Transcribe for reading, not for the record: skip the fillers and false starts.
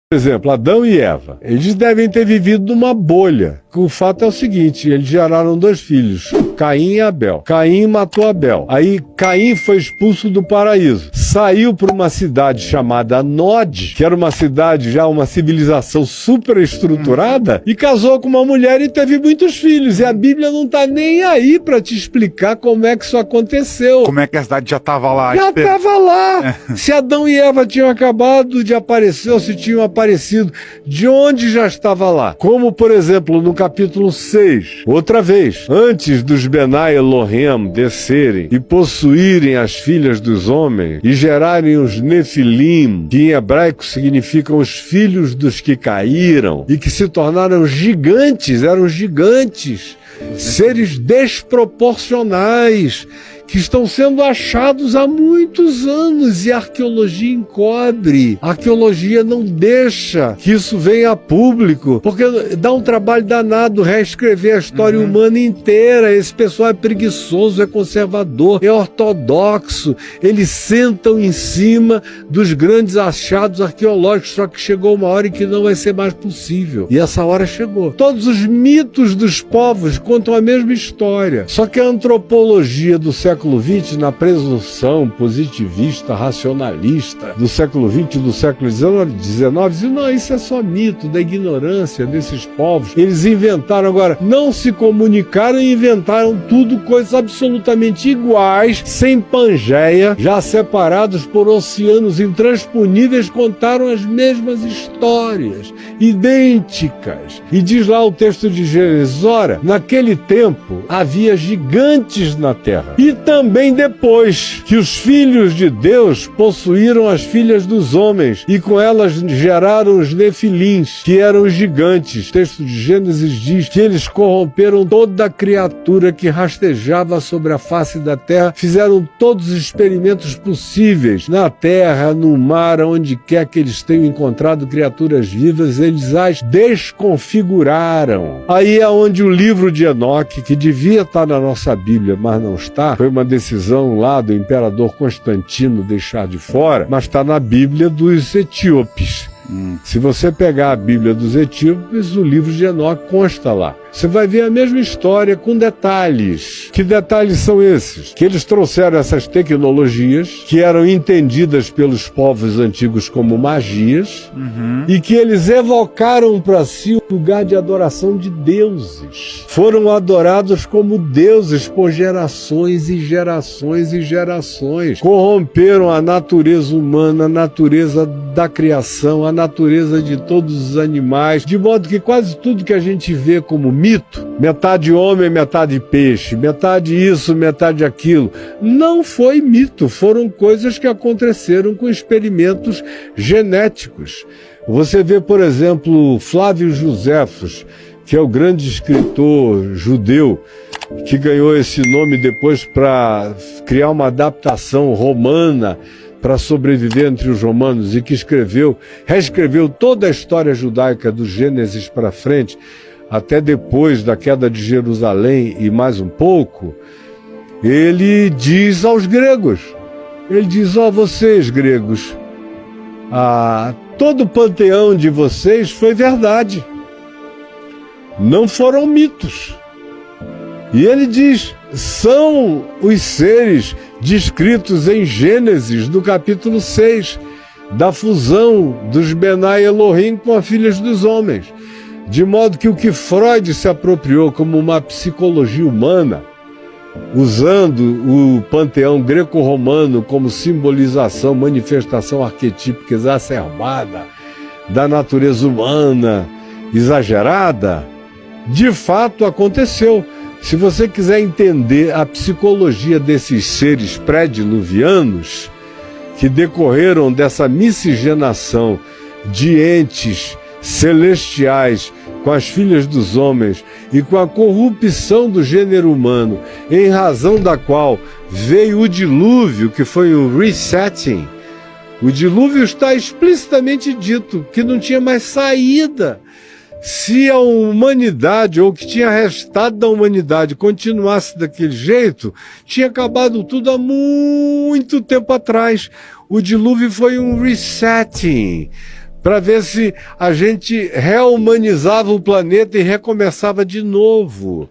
Por exemplo, Adão e Eva, eles devem ter vivido numa bolha. O fato é o seguinte, eles geraram 2 filhos, Caim e Abel. Caim matou Abel. Aí Caim foi expulso do paraíso. Saiu para uma cidade chamada Nod, que era uma cidade já, uma civilização super estruturada, e casou com uma mulher e teve muitos filhos. E a Bíblia não está nem aí para te explicar como é que isso aconteceu. Como é que a cidade já estava lá? Já estava lá. Se Adão e Eva tinham acabado de aparecer, ou se tinham aparecido, de onde já estava lá? Como, por exemplo, no capítulo 6, outra vez, antes dos Benai Elohim descerem e possuírem as filhas dos homens e gerarem os Nefilim, que em hebraico significam os filhos dos que caíram e que se tornaram gigantes, eram gigantes, seres desproporcionais, que estão sendo achados há muitos anos e a arqueologia encobre. A arqueologia não deixa que isso venha a público, porque dá um trabalho danado reescrever a história humana inteira. Esse pessoal é preguiçoso, é conservador, é ortodoxo. Eles sentam em cima dos grandes achados arqueológicos, só que chegou uma hora em que não vai ser mais possível. E essa hora chegou. Todos os mitos dos povos contam a mesma história, só que a antropologia do século XX, na presunção positivista, racionalista do século XX e do século XIX, diz, não, isso é só mito da ignorância desses povos. Eles inventaram, agora, não se comunicaram e inventaram tudo, coisas absolutamente iguais, sem Pangeia, já separados por oceanos intransponíveis, contaram as mesmas histórias, idênticas. E diz lá o texto de Gênesis, ora, naquele tempo havia gigantes na terra. E também depois que os filhos de Deus possuíram as filhas dos homens e com elas geraram os nefilins, que eram os gigantes. O texto de Gênesis diz que eles corromperam toda a criatura que rastejava sobre a face da terra, fizeram todos os experimentos possíveis na terra, no mar, onde quer que eles tenham encontrado criaturas vivas, eles as desconfiguraram. Aí é onde o livro de Enoque, que devia estar na nossa Bíblia, mas não está, foi uma decisão lá do imperador Constantino deixar de fora, mas está na Bíblia dos etíopes. Se você pegar a Bíblia dos etíopes, o livro de Enoque consta lá. Você vai ver a mesma história com detalhes. Que detalhes são esses? Que eles trouxeram essas tecnologias que eram entendidas pelos povos antigos como magias e que eles evocaram para si o lugar de adoração de deuses. Foram adorados como deuses por gerações e gerações e gerações. Corromperam a natureza humana, a natureza da criação, a natureza de todos os animais, de modo que quase tudo que a gente vê como mito, metade homem, metade peixe, metade isso, metade aquilo, não foi mito, foram coisas que aconteceram com experimentos genéticos. Você vê, por exemplo, Flávio Joséfos, que é o grande escritor judeu, que ganhou esse nome depois para criar uma adaptação romana para sobreviver entre os romanos e que reescreveu toda a história judaica do Gênesis para frente, até depois da queda de Jerusalém e mais um pouco. Ele diz aos gregos, ele diz, vocês gregos, todo o panteão de vocês foi verdade, não foram mitos. E ele diz, são os seres descritos em Gênesis, do capítulo 6, da fusão dos Benai Elohim com as filhas dos homens. De modo que o que Freud se apropriou como uma psicologia humana, usando o panteão greco-romano como simbolização, manifestação arquetípica exacerbada da natureza humana exagerada, de fato aconteceu. Se você quiser entender a psicologia desses seres pré-diluvianos, que decorreram dessa miscigenação de entes celestiais com as filhas dos homens e com a corrupção do gênero humano, em razão da qual veio o dilúvio, que foi o resetting. O dilúvio está explicitamente dito que não tinha mais saída. Se a humanidade, ou o que tinha restado da humanidade, continuasse daquele jeito, tinha acabado tudo há muito tempo atrás. O dilúvio foi um resetting para ver se a gente rehumanizava o planeta e recomeçava de novo.